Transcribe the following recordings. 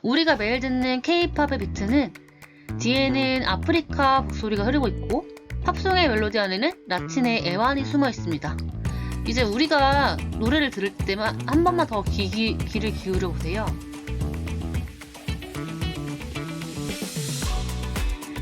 우리가 매일 듣는 K-팝의 비트는 뒤에는 아프리카 목소리가 흐르고 있고 팝송의 멜로디 안에는 라틴의 애환이 숨어 있습니다. 이제 우리가 노래를 들을 때만 한 번만 더 귀를 기울여 보세요.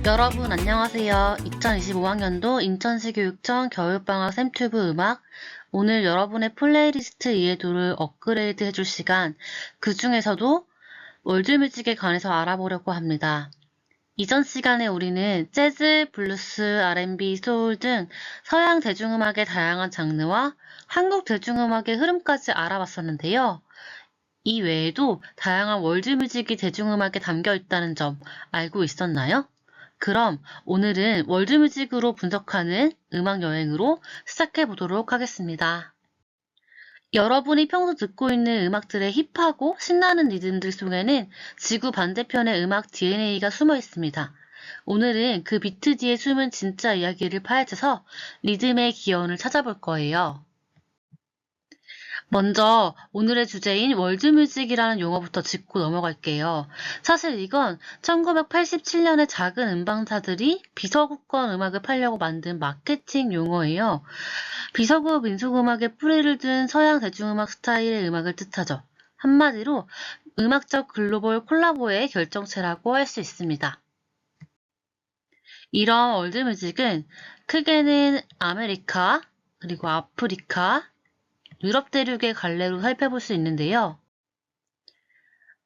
여러분 안녕하세요. 2025학년도 인천시교육청 겨울방학 샘튜브 음악, 오늘 여러분의 플레이리스트 이해도를 업그레이드 해줄 시간, 그 중에서도 월드뮤직에 관해서 알아보려고 합니다. 이전 시간에 우리는 재즈, 블루스, R&B, 소울 등 서양 대중음악의 다양한 장르와 한국 대중음악의 흐름까지 알아봤었는데요. 이 외에도 다양한 월드뮤직이 대중음악에 담겨 있다는 점 알고 있었나요? 그럼 오늘은 월드뮤직으로 분석하는 음악 여행으로 시작해 보도록 하겠습니다. 여러분이 평소 듣고 있는 음악들의 힙하고 신나는 리듬들 속에는 지구 반대편의 음악 DNA가 숨어 있습니다. 오늘은 그 비트 뒤에 숨은 진짜 이야기를 파헤쳐서 리듬의 기원을 찾아볼 거예요. 먼저 오늘의 주제인 월드뮤직이라는 용어부터 짚고 넘어갈게요. 사실 이건 1987년에 작은 음반사들이 비서구권 음악을 팔려고 만든 마케팅 용어예요. 비서구 민속음악에 뿌리를 둔 서양 대중음악 스타일의 음악을 뜻하죠. 한마디로 음악적 글로벌 콜라보의 결정체라고 할 수 있습니다. 이런 월드뮤직은 크게는 아메리카, 그리고 아프리카, 유럽 대륙의 갈래로 살펴볼 수 있는데요.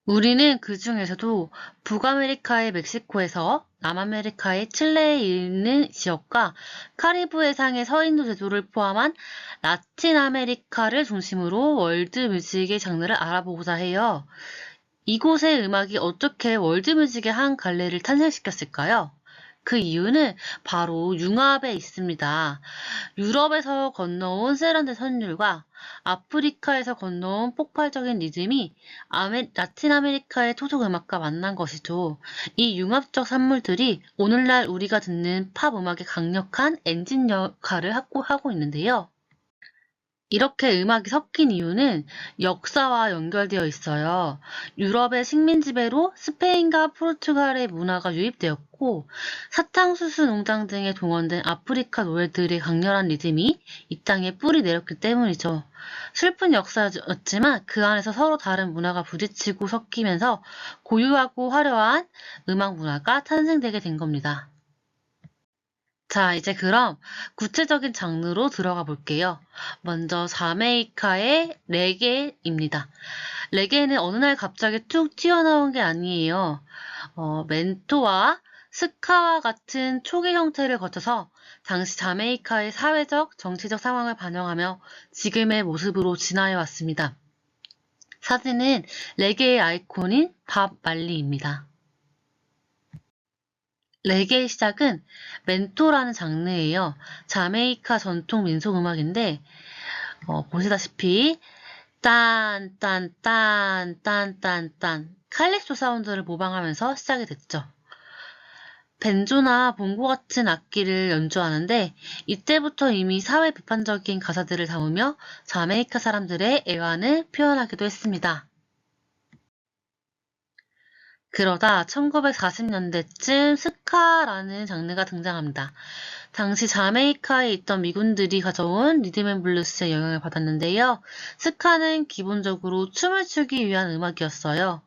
우리는 그 중에서도 북아메리카의 멕시코에서 남아메리카의 칠레에 있는 지역과 카리브 해상의 서인도 제도를 포함한 라틴 아메리카를 중심으로 월드 뮤직의 장르를 알아보고자 해요. 이곳의 음악이 어떻게 월드 뮤직의 한 갈래를 탄생시켰을까요? 그 이유는 바로 융합에 있습니다. 유럽에서 건너온 세련된 선율과 아프리카에서 건너온 폭발적인 리듬이 라틴 아메리카의 토속 음악과 만난 것이죠. 이 융합적 산물들이 오늘날 우리가 듣는 팝 음악의 강력한 엔진 역할을 하고 있는데요. 이렇게 음악이 섞인 이유는 역사와 연결되어 있어요. 유럽의 식민 지배로 스페인과 포르투갈의 문화가 유입되었고 사탕수수 농장 등에 동원된 아프리카 노예들의 강렬한 리듬이 이 땅에 뿌리 내렸기 때문이죠. 슬픈 역사였지만 그 안에서 서로 다른 문화가 부딪히고 섞이면서 고유하고 화려한 음악 문화가 탄생되게 된 겁니다. 자, 이제 그럼 구체적인 장르로 들어가 볼게요. 먼저 자메이카의 레게입니다. 레게는 어느 날 갑자기 툭 튀어나온 게 아니에요. 멘토와 스카와 같은 초기 형태를 거쳐서 당시 자메이카의 사회적, 정치적 상황을 반영하며 지금의 모습으로 진화해 왔습니다. 사진은 레게의 아이콘인 밥 말리입니다. 레게의 시작은 멘토라는 장르예요. 자메이카 전통 민속음악인데 보시다시피 딴딴딴딴딴딴 칼립소 사운드를 모방하면서 시작이 됐죠. 벤조나 봉고 같은 악기를 연주하는데 이때부터 이미 사회 비판적인 가사들을 담으며 자메이카 사람들의 애환을 표현하기도 했습니다. 그러다 1940년대쯤 스카라는 장르가 등장합니다. 당시 자메이카에 있던 미군들이 가져온 리듬앤블루스의 영향을 받았는데요. 스카는 기본적으로 춤을 추기 위한 음악이었어요.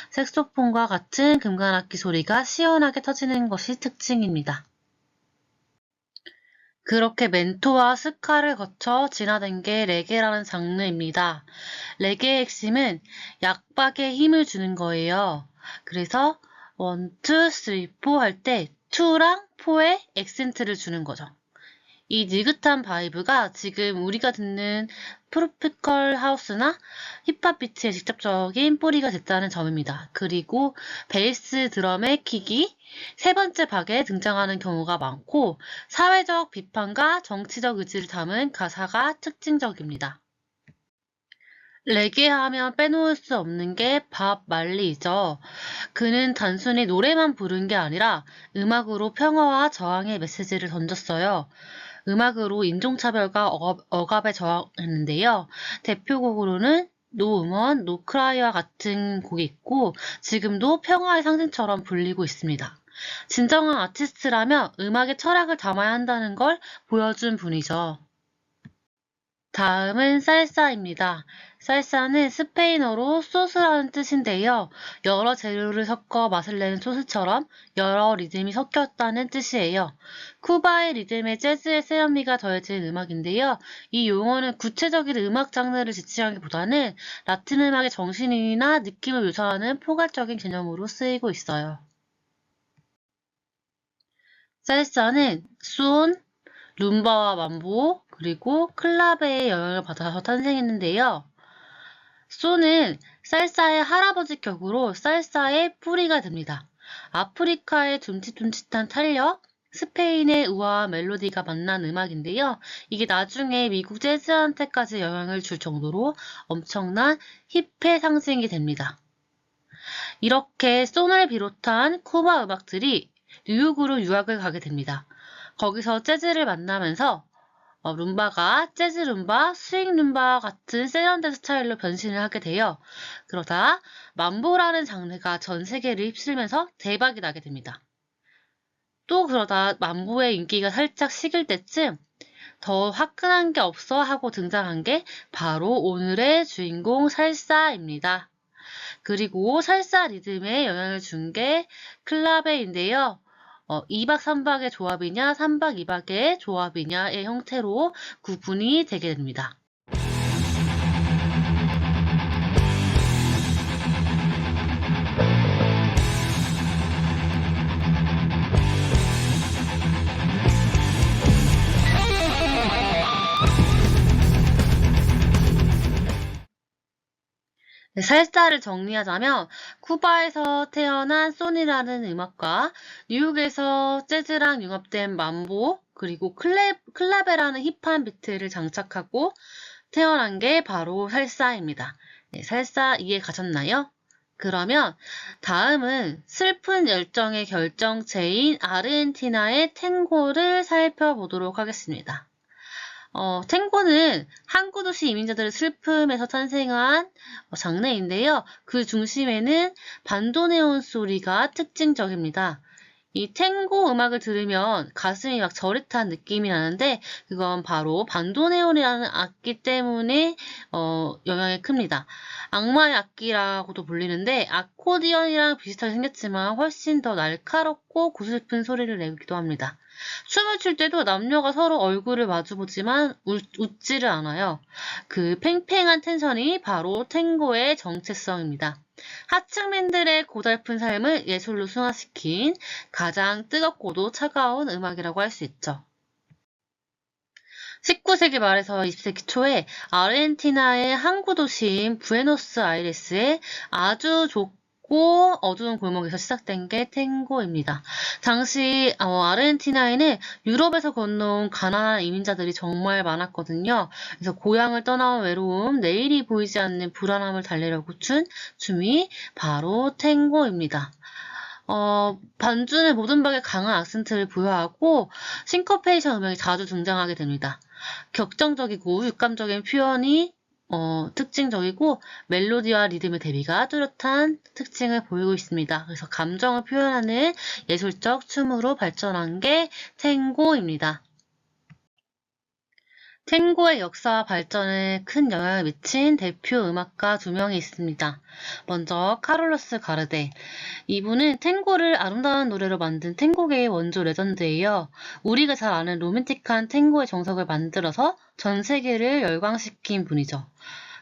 색소폰과 같은 금관악기 소리가 시원하게 터지는 것이 특징입니다. 그렇게 멘토와 스카를 거쳐 진화된 게 레게라는 장르입니다. 레게의 핵심은 약박에 힘을 주는 거예요. 그래서 1, 2, 3, 4 할 때 2랑 4에 액센트를 주는 거죠. 이 느긋한 바이브가 지금 우리가 듣는 트로피컬 하우스나 힙합 비트의 직접적인 뿌리가 됐다는 점입니다. 그리고 베이스 드럼의 킥이 세 번째 박에 등장하는 경우가 많고 사회적 비판과 정치적 의지를 담은 가사가 특징적입니다. 레게 하면 빼놓을 수 없는 게 밥 말리죠. 그는 단순히 노래만 부른 게 아니라 음악으로 평화와 저항의 메시지를 던졌어요. 음악으로 인종차별과 억압에 저항했는데요. 대표곡으로는 노 음원, 노 크라이와 같은 곡이 있고 지금도 평화의 상징처럼 불리고 있습니다. 진정한 아티스트라면 음악의 철학을 담아야 한다는 걸 보여준 분이죠. 다음은 살사입니다. 살사는 스페인어로 소스라는 뜻인데요. 여러 재료를 섞어 맛을 내는 소스처럼 여러 리듬이 섞였다는 뜻이에요. 쿠바의 리듬에 재즈의 세련미가 더해진 음악인데요. 이 용어는 구체적인 음악 장르를 지칭하기보다는 라틴 음악의 정신이나 느낌을 묘사하는 포괄적인 개념으로 쓰이고 있어요. 살사는 순, 룸바와 mam보, 그리고 클라베의 영향을 받아서 탄생했는데요. 소는 살사의 할아버지 격으로 살사의 뿌리가 됩니다. 아프리카의 둠칫둠칫한 탄력, 스페인의 우아한 멜로디가 만난 음악인데요. 이게 나중에 미국 재즈한테까지 영향을 줄 정도로 엄청난 힙의 상징이 됩니다. 이렇게 소를 비롯한 쿠바 음악들이 뉴욕으로 유학을 가게 됩니다. 거기서 재즈를 만나면서 룸바가 재즈 룸바, 스윙 룸바 같은 세련된 스타일로 변신을 하게 돼요. 그러다 mam보라는 장르가 전 세계를 휩쓸면서 대박이 나게 됩니다. 또 그러다 mam보의 인기가 살짝 식을 때쯤 더 화끈한 게 없어 하고 등장한 게 바로 오늘의 주인공 살사입니다. 그리고 살사 리듬에 영향을 준 게 클라베인데요. 2박 3박의 조합이냐, 3박 2박의 조합이냐의 형태로 구분이 되게 됩니다. 네, 살사를 정리하자면 쿠바에서 태어난 소니라는 음악가, 뉴욕에서 재즈랑 융합된 mam보, 그리고 클라베라는 힙한 비트를 장착하고 태어난 게 바로 살사입니다. 네, 살사 이해 가셨나요? 그러면 다음은 슬픈 열정의 결정체인 아르헨티나의 탱고를 살펴보도록 하겠습니다. 탱고는 항구 도시 이민자들의 슬픔에서 탄생한 장르인데요. 그 중심에는 반도네온 소리가 특징적입니다. 이 탱고 음악을 들으면 가슴이 막 저릿한 느낌이 나는데 그건 바로 반도네온이라는 악기 때문에 영향이 큽니다. 악마의 악기라고도 불리는데 아코디언이랑 비슷하게 생겼지만 훨씬 더 날카롭고 고슬픈 소리를 내기도 합니다. 춤을 출 때도 남녀가 서로 얼굴을 마주보지만 웃지를 않아요. 그 팽팽한 텐션이 바로 탱고의 정체성입니다. 하층민들의 고달픈 삶을 예술로 승화시킨 가장 뜨겁고도 차가운 음악이라고 할 수 있죠. 19세기 말에서 20세기 초에 아르헨티나의 항구 도시인 부에노스아이레스의 아주 좁고 어두운 골목에서 시작된 게 탱고입니다. 당시 아르헨티나에는 유럽에서 건너온 가난한 이민자들이 정말 많았거든요. 그래서 고향을 떠나온 외로움, 내일이 보이지 않는 불안함을 달래려고 춘 춤이 바로 탱고입니다. 반주는 모든 박에 강한 악센트를 부여하고 싱커페이션 음악이 자주 등장하게 됩니다. 격정적이고 육감적인 표현이 특징적이고 멜로디와 리듬의 대비가 뚜렷한 특징을 보이고 있습니다. 그래서 감정을 표현하는 예술적 춤으로 발전한 게 탱고입니다. 탱고의 역사와 발전에 큰 영향을 미친 대표 음악가 두 명이 있습니다. 먼저 카를로스 가르데. 이분은 탱고를 아름다운 노래로 만든 탱고계의 원조 레전드예요. 우리가 잘 아는 로맨틱한 탱고의 정석을 만들어서 전 세계를 열광시킨 분이죠.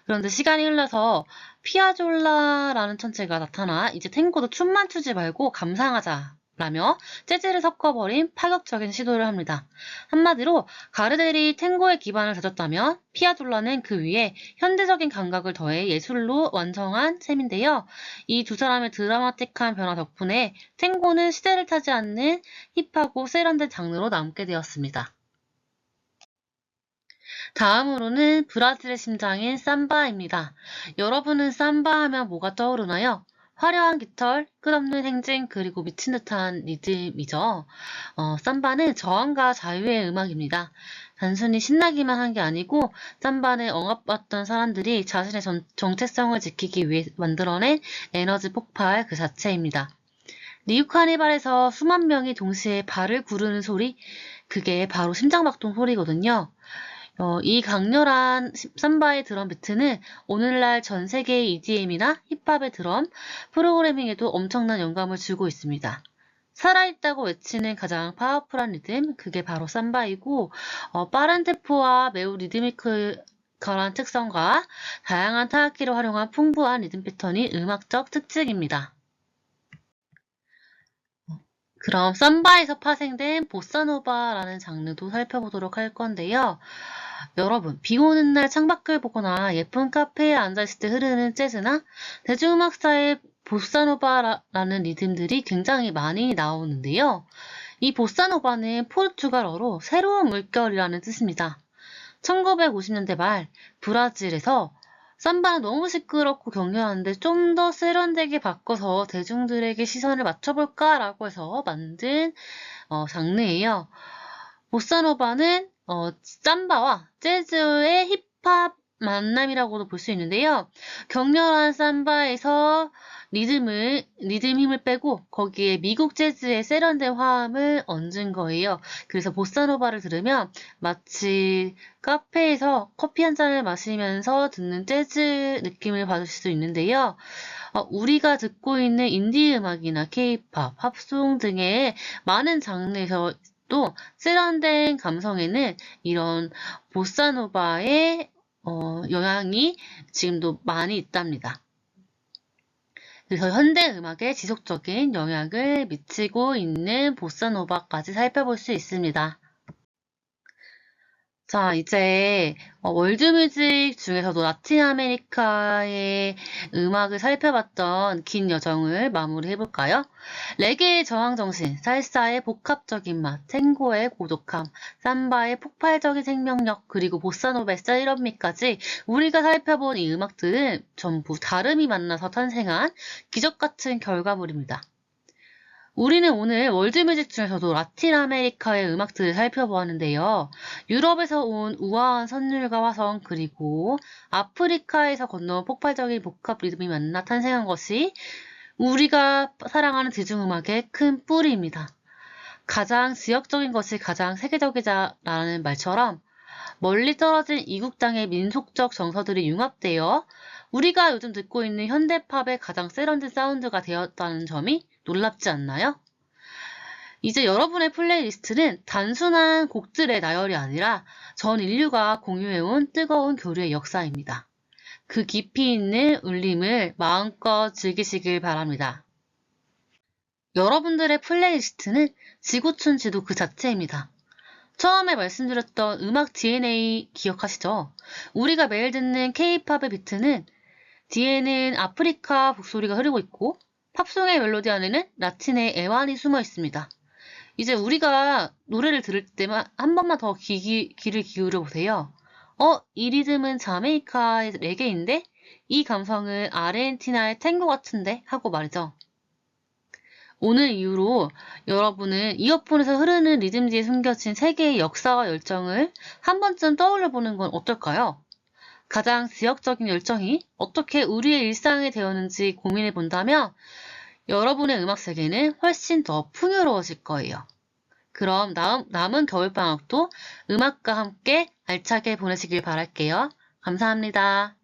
그런데 시간이 흘러서 피아졸라라는 천재가 나타나 이제 탱고도 춤만 추지 말고 감상하자 라며 재즈를 섞어버린 파격적인 시도를 합니다. 한마디로 가르델이 탱고의 기반을 다졌다면 피아졸라는 그 위에 현대적인 감각을 더해 예술로 완성한 셈인데요. 이 두 사람의 드라마틱한 변화 덕분에 탱고는 시대를 타지 않는 힙하고 세련된 장르로 남게 되었습니다. 다음으로는 브라질의 심장인 삼바입니다. 여러분은 삼바 하면 뭐가 떠오르나요? 화려한 깃털, 끝없는 행진, 그리고 미친 듯한 리듬이죠. 삼바는 저항과 자유의 음악입니다. 단순히 신나기만 한 게 아니고 삼바에 억압받던 사람들이 자신의 정체성을 지키기 위해 만들어낸 에너지 폭발 그 자체입니다. 리우 카니발에서 수만 명이 동시에 발을 구르는 소리, 그게 바로 심장박동 소리거든요. 이 강렬한 삼바의 드럼 비트는 오늘날 전 세계의 EDM이나 힙합의 드럼, 프로그래밍에도 엄청난 영감을 주고 있습니다. 살아있다고 외치는 가장 파워풀한 리듬, 그게 바로 삼바이고, 빠른 템포와 매우 리드미컬한 특성과 다양한 타악기를 활용한 풍부한 리듬 패턴이 음악적 특징입니다. 그럼 삼바에서 파생된 보사노바라는 장르도 살펴보도록 할 건데요. 여러분, 비 오는 날 창밖을 보거나 예쁜 카페에 앉아있을 때 흐르는 재즈나 대중음악사의 보사노바라는 리듬들이 굉장히 많이 나오는데요. 이 보사노바는 포르투갈어로 새로운 물결이라는 뜻입니다. 1950년대 말 브라질에서 삼바는 너무 시끄럽고 격렬한데 좀 더 세련되게 바꿔서 대중들에게 시선을 맞춰볼까 라고 해서 만든 장르예요. 보사노바는 삼바와 재즈의 힙합 만남이라고도 볼 수 있는데요. 격렬한 삼바에서 리듬 힘을 빼고 거기에 미국 재즈의 세련된 화음을 얹은 거예요. 그래서 보사노바를 들으면 마치 카페에서 커피 한 잔을 마시면서 듣는 재즈 느낌을 받으실 수 있는데요. 우리가 듣고 있는 인디 음악이나 케이팝, 팝송 등의 많은 장르에서 또 세련된 감성에는 이런 보사노바의 영향이 지금도 많이 있답니다. 그래서 현대 음악에 지속적인 영향을 미치고 있는 보사노바까지 살펴볼 수 있습니다. 자, 이제 월드뮤직 중에서도 라틴 아메리카의 음악을 살펴봤던 긴 여정을 마무리해볼까요? 레게의 저항정신, 살사의 복합적인 맛, 탱고의 고독함, 삼바의 폭발적인 생명력, 그리고 보사노바의 사이런미까지 우리가 살펴본 이 음악들은 전부 다름이 만나서 탄생한 기적같은 결과물입니다. 우리는 오늘 월드뮤직 중에서도 라틴 아메리카의 음악들을 살펴보았는데요. 유럽에서 온 우아한 선율과 화성, 그리고 아프리카에서 건너온 폭발적인 복합 리듬이 만나 탄생한 것이 우리가 사랑하는 대중음악의 큰 뿌리입니다. 가장 지역적인 것이 가장 세계적이자라는 말처럼 멀리 떨어진 이국 땅의 민속적 정서들이 융합되어 우리가 요즘 듣고 있는 현대팝의 가장 세련된 사운드가 되었다는 점이 놀랍지 않나요? 이제 여러분의 플레이리스트는 단순한 곡들의 나열이 아니라 전 인류가 공유해온 뜨거운 교류의 역사입니다. 그 깊이 있는 울림을 마음껏 즐기시길 바랍니다. 여러분들의 플레이리스트는 지구촌지도 그 자체입니다. 처음에 말씀드렸던 음악 DNA 기억하시죠? 우리가 매일 듣는 K-팝의 비트는 뒤에는 아프리카 북소리가 흐르고 있고 팝송의 멜로디 안에는 라틴의 애환이 숨어 있습니다. 이제 우리가 노래를 들을 때만 한 번만 더 귀를 기울여 보세요. 이 리듬은 자메이카의 레게인데 이 감성은 아르헨티나의 탱고 같은데 하고 말이죠. 오늘 이후로 여러분은 이어폰에서 흐르는 리듬 뒤에 숨겨진 세계의 역사와 열정을 한 번쯤 떠올려 보는 건 어떨까요? 가장 지역적인 열정이 어떻게 우리의 일상이 되었는지 고민해 본다면 여러분의 음악 세계는 훨씬 더 풍요로워질 거예요. 그럼 남은 겨울방학도 음악과 함께 알차게 보내시길 바랄게요. 감사합니다.